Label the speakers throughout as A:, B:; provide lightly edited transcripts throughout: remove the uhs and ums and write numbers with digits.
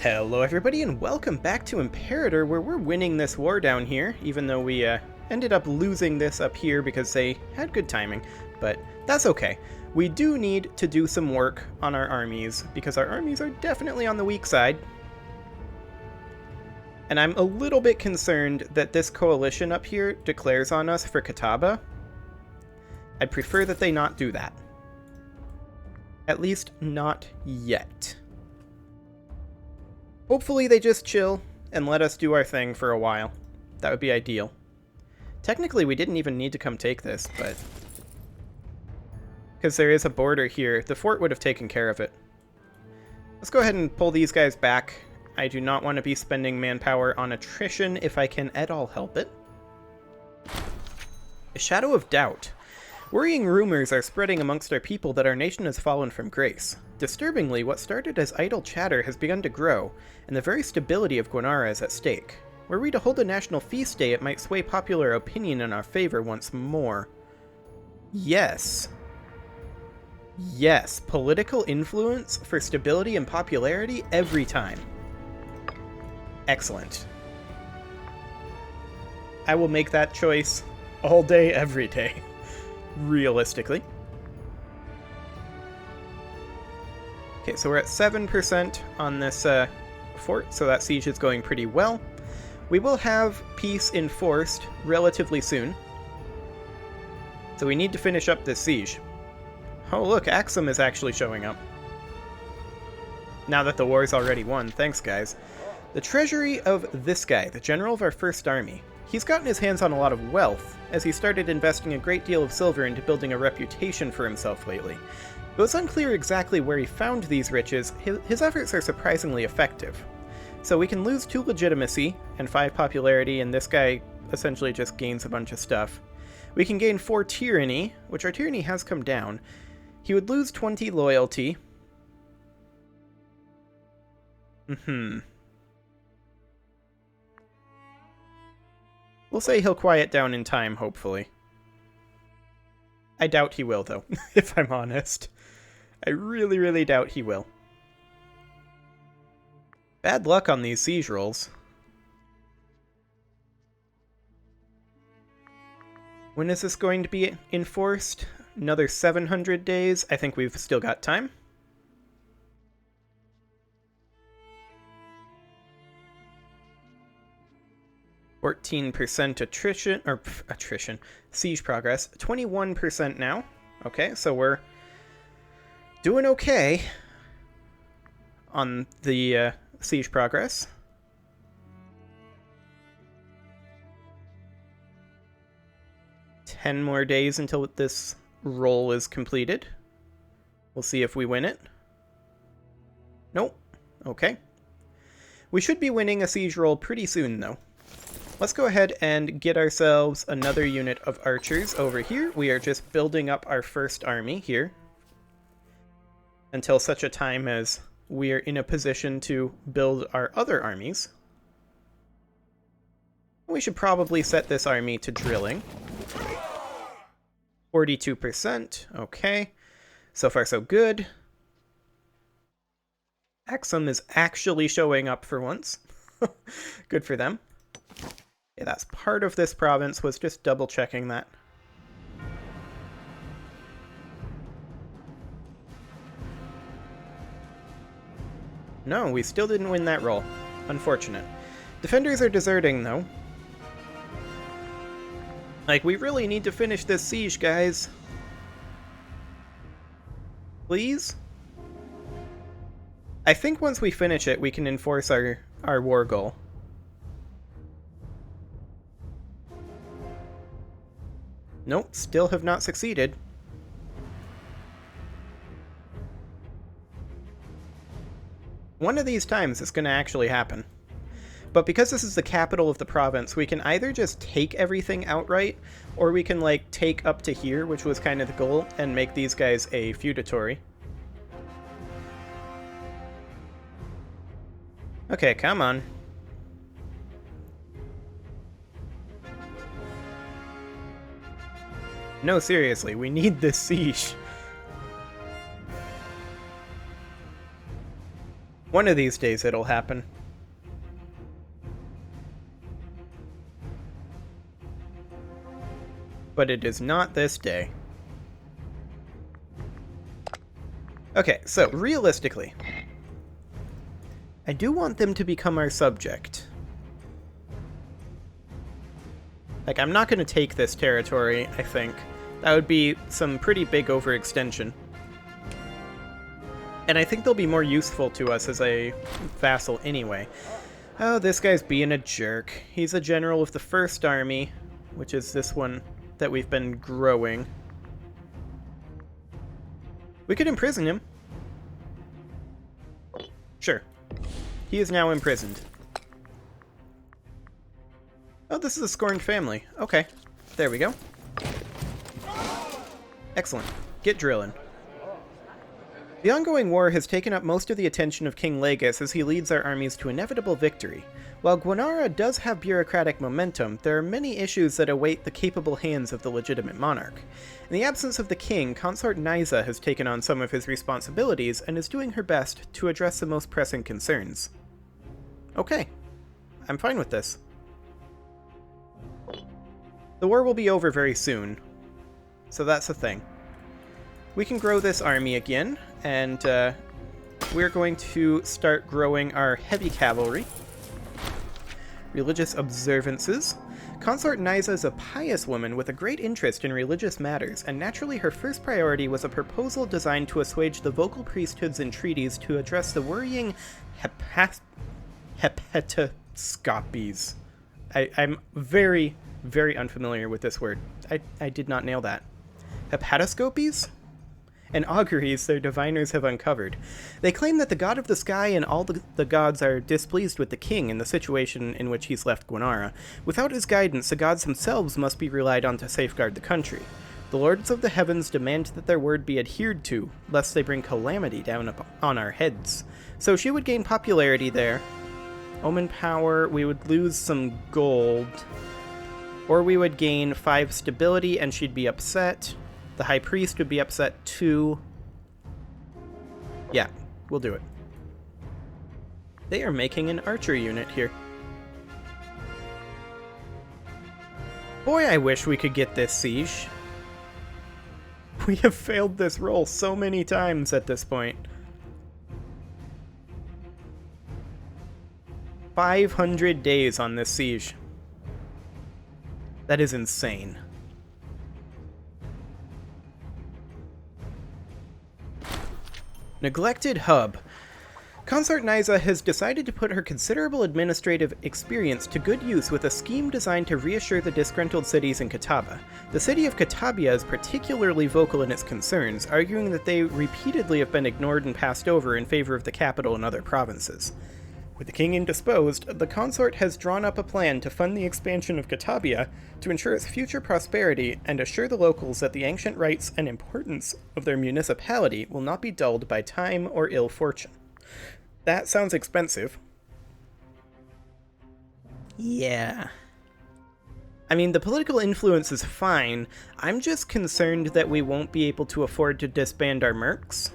A: Hello everybody and welcome back to Imperator, where we're winning this war down here, even though we ended up losing this up here because they had good timing, but that's okay. We do need to do some work on our armies, because our armies are definitely on the weak side. And I'm a little bit concerned that this coalition up here declares on us for Catawba. I'd prefer that they not do that. At least not yet. Hopefully they just chill and let us do our thing for a while. That would be ideal. Technically, we didn't even need to come take this, but because there is a border here, the fort would have taken care of it. Let's go ahead and pull these guys back. I do not want to be spending manpower on attrition if I can at all help it. A shadow of doubt. Worrying rumors are spreading amongst our people that our nation has fallen from grace. Disturbingly, what started as idle chatter has begun to grow, and the very stability of Gwanara is at stake. Were we to hold a national feast day, it might sway popular opinion in our favor once more. Yes. Yes, political influence for stability and popularity every time. Excellent. I will make that choice all day, every day. Realistically. Okay, so we're at 7% on this fort, so that siege is going pretty well. We will have peace enforced relatively soon. So we need to finish up this siege. Oh look, Axum is actually showing up. Now that the war is already won, thanks guys. The treasury of this guy, the general of our first army. He's gotten his hands on a lot of wealth, as he started investing a great deal of silver into building a reputation for himself lately. Though it's unclear exactly where he found these riches, his efforts are surprisingly effective. So we can lose 2 legitimacy and 5 popularity, and this guy essentially just gains a bunch of stuff. We can gain 4 tyranny, which our tyranny has come down. He would lose 20 loyalty. We'll say he'll quiet down in time, hopefully. I doubt he will, though, if I'm honest. I really, really doubt he will. Bad luck on these siege rolls. When is this going to be enforced? Another 700 days? I think we've still got time. %, attrition, siege progress, 21% now. Okay, so we're doing okay on the siege progress. Ten more days until this roll is completed. We'll see if we win it. Nope. Okay. We should be winning a siege roll pretty soon, though. Let's go ahead and get ourselves another unit of archers over here. We are just building up our first army here until such a time as we are in a position to build our other armies. We should probably set this army to drilling. 42%. Okay. So far so good. Axum is actually showing up for once. Good for them. Yeah, that's part of this province, was just double checking that. No, we still didn't win that roll. Unfortunate. Defenders are deserting, though. Like, we really need to finish this siege, guys. Please? I think once we finish it, we can enforce our war goal. Nope, still have not succeeded. One of these times it's going to actually happen. But because this is the capital of the province, we can either just take everything outright, or we can, like, take up to here, which was kind of the goal, and make these guys a feudatory. Okay, come on. No, seriously, we need this siege. One of these days it'll happen. But it is not this day. Okay, so realistically, I do want them to become our subject. Like, I'm not going to take this territory, I think. That would be some pretty big overextension. And I think they'll be more useful to us as a vassal anyway. Oh, this guy's being a jerk. He's a general of the 1st Army, which is this one that we've been growing. We could imprison him. Sure. He is now imprisoned. Oh, this is a scorned family. Okay. There we go. Excellent. Get drilling. The ongoing war has taken up most of the attention of King Legis as he leads our armies to inevitable victory. While Gwanara does have bureaucratic momentum, there are many issues that await the capable hands of the legitimate monarch. In the absence of the king, Consort Nysa has taken on some of his responsibilities and is doing her best to address the most pressing concerns. Okay. I'm fine with this. The war will be over very soon, so that's the thing. We can grow this army again, and we're going to start growing our heavy cavalry. Religious observances. Consort Nysa is a pious woman with a great interest in religious matters, and naturally her first priority was a proposal designed to assuage the vocal priesthoods entreaties to address the worrying hepatoscopies. I'm very, very unfamiliar with this word. I did not nail that. Hepatoscopies? And auguries their diviners have uncovered. They claim that the god of the sky and all the gods are displeased with the king in the situation in which he's left Gwanara. Without his guidance, the gods themselves must be relied on to safeguard the country. The lords of the heavens demand that their word be adhered to, lest they bring calamity down on our heads. So she would gain popularity there. Omen power, we would lose some gold. Or we would gain 5 stability and she'd be upset. The High Priest would be upset too. Yeah, we'll do it. They are making an archer unit here. Boy, I wish we could get this siege. We have failed this roll so many times at this point. 500 days on this siege. That is insane. Neglected hub. Consort Nysa has decided to put her considerable administrative experience to good use with a scheme designed to reassure the disgruntled cities in Cataba. The city of Catabia is particularly vocal in its concerns, arguing that they repeatedly have been ignored and passed over in favor of the capital and other provinces. With the king indisposed, the consort has drawn up a plan to fund the expansion of Catabia to ensure its future prosperity and assure the locals that the ancient rights and importance of their municipality will not be dulled by time or ill fortune. That sounds expensive. Yeah. I mean, the political influence is fine. I'm just concerned that we won't be able to afford to disband our mercs.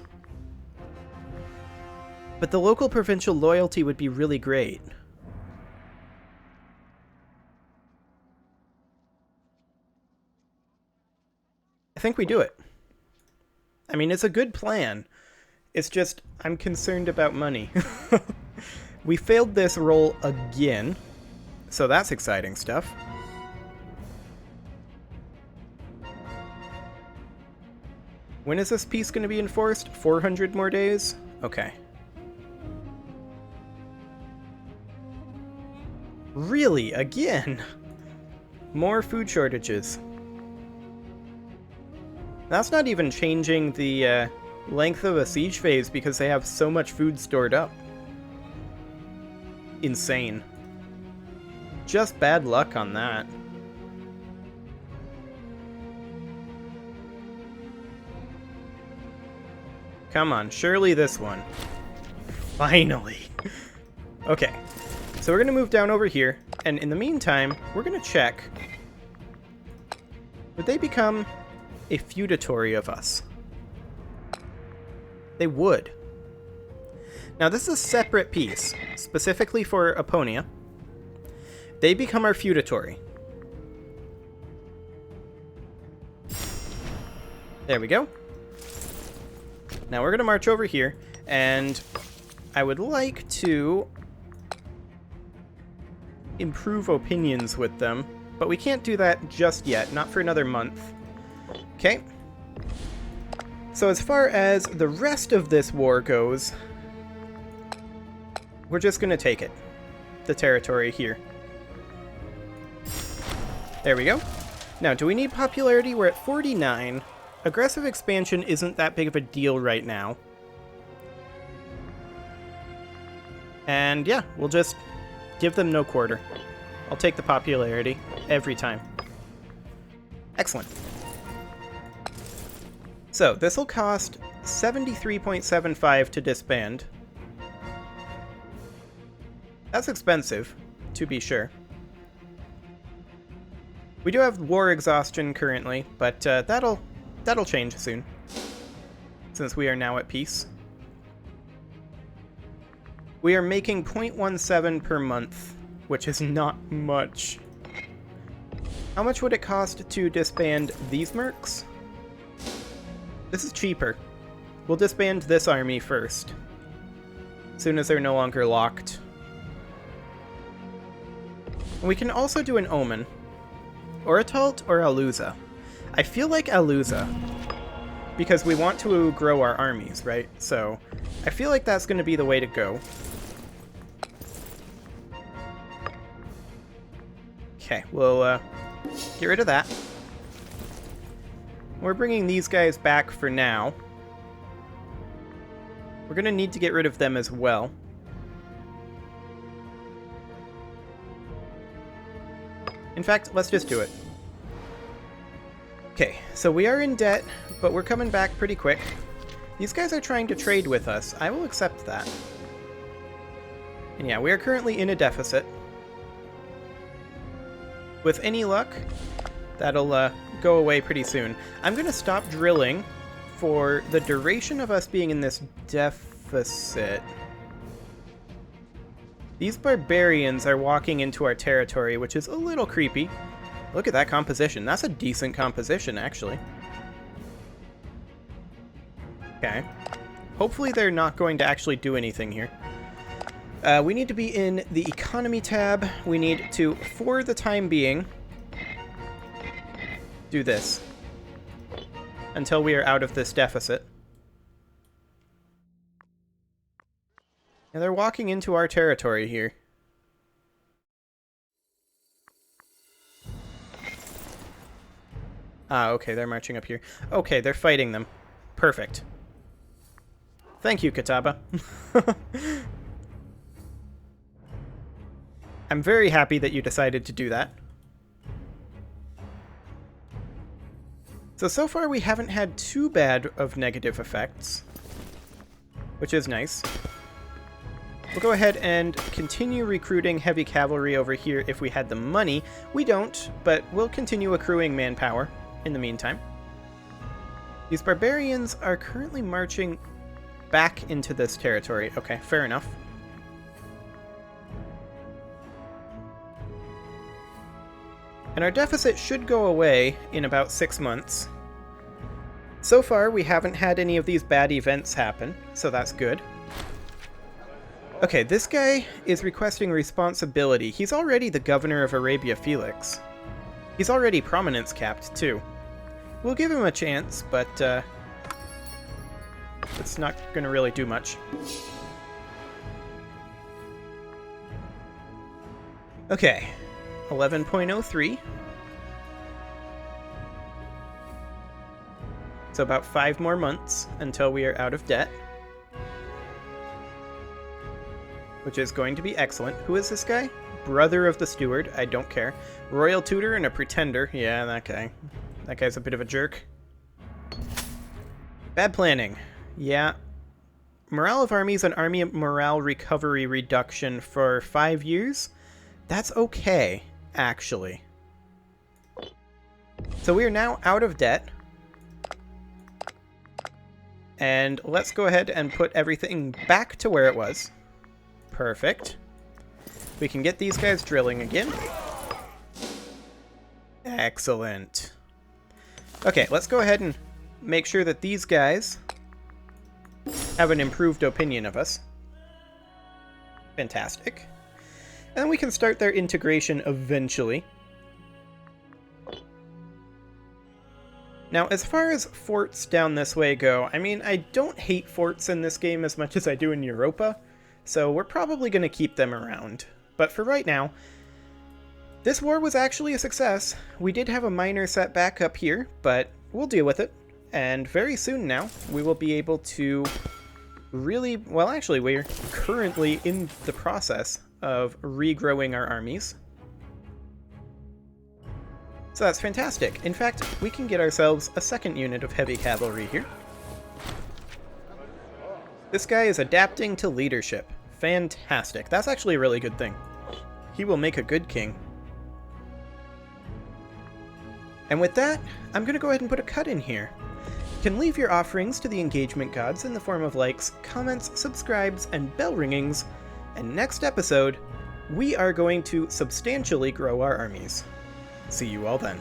A: But the local provincial loyalty would be really great. I think we do it. I mean, it's a good plan. It's just, I'm concerned about money. We failed this roll again, so that's exciting stuff. When is this peace going to be enforced? 400 more days? Okay. Really? Again? More food shortages. That's not even changing the length of a siege phase because they have so much food stored up. Insane. Just bad luck on that. Come on, surely this one. Finally. Okay. So we're going to move down over here, and in the meantime, we're going to check. Would they become a feudatory of us? They would. Now this is a separate piece, specifically for Aponia. They become our feudatory. There we go. Now we're going to march over here, and I would like to improve opinions with them, but we can't do that just yet, not for another month. Okay. So as far as the rest of this war goes, we're just going to take it. The territory here. There we go. Now, do we need popularity? We're at 49. Aggressive expansion isn't that big of a deal right now. And yeah, we'll just give them no quarter. I'll take the popularity every time. Excellent. So, this will cost 73.75 to disband. That's expensive, to be sure. We do have war exhaustion currently, but that'll change soon, since we are now at peace. We are making 0.17 per month, which is not much. How much would it cost to disband these mercs? This is cheaper. We'll disband this army first, as soon as they're no longer locked. And we can also do an Omen. Oratalt or Aluza? I feel like Aluza, because we want to grow our armies, right? So I feel like that's going to be the way to go. Okay, we'll get rid of that. We're bringing these guys back for now. We're going to need to get rid of them as well. In fact, let's just do it. Okay, so we are in debt, but we're coming back pretty quick. These guys are trying to trade with us. I will accept that. And yeah, we are currently in a deficit. With any luck, that'll go away pretty soon. I'm going to stop drilling for the duration of us being in this deficit. These barbarians are walking into our territory, which is a little creepy. Look at that composition. That's a decent composition, actually. Okay. Hopefully they're not going to actually do anything here. We need to be in the economy tab. We need to, for the time being, do this until we are out of this deficit. And they're walking into our territory here. Ah, okay, they're marching up here. Okay, they're fighting them. Perfect. Thank you, Kataba. I'm very happy that you decided to do that. So far we haven't had too bad of negative effects, which is nice. We'll go ahead and continue recruiting heavy cavalry over here if we had the money. We don't, but we'll continue accruing manpower in the meantime. These barbarians are currently marching back into this territory. Okay, fair enough. And our deficit should go away in about 6 months. So far, we haven't had any of these bad events happen, so that's good. Okay, this guy is requesting responsibility. He's already the governor of Arabia Felix. He's already prominence capped, too. We'll give him a chance, but it's not going to really do much. Okay, 11.03. So about 5 more months until we are out of debt. Which is going to be excellent. Who is this guy? Brother of the steward. I don't care. Royal tutor and a pretender. Yeah, that guy. That guy's a bit of a jerk. Bad planning. Yeah. Morale of armies and army morale recovery reduction for 5 years? That's okay, actually. So we are now out of debt. And let's go ahead and put everything back to where it was. Perfect. We can get these guys drilling again. Excellent. Okay, let's go ahead and make sure that these guys have an improved opinion of us. Fantastic. And then we can start their integration eventually. Now, as far as forts down this way go, I mean, I don't hate forts in this game as much as I do in Europa, so we're probably going to keep them around. But for right now, this war was actually a success. We did have a minor setback up here, but we'll deal with it. And very soon now, we will be able to really... Well, actually, we're currently in the process of regrowing our armies. So that's fantastic. In fact, we can get ourselves a second unit of heavy cavalry here. This guy is adapting to leadership. Fantastic. That's actually a really good thing. He will make a good king. And with that, I'm going to go ahead and put a cut in here. You can leave your offerings to the engagement gods in the form of likes, comments, subscribes, and bell ringings. And next episode, we are going to substantially grow our armies. See you all then.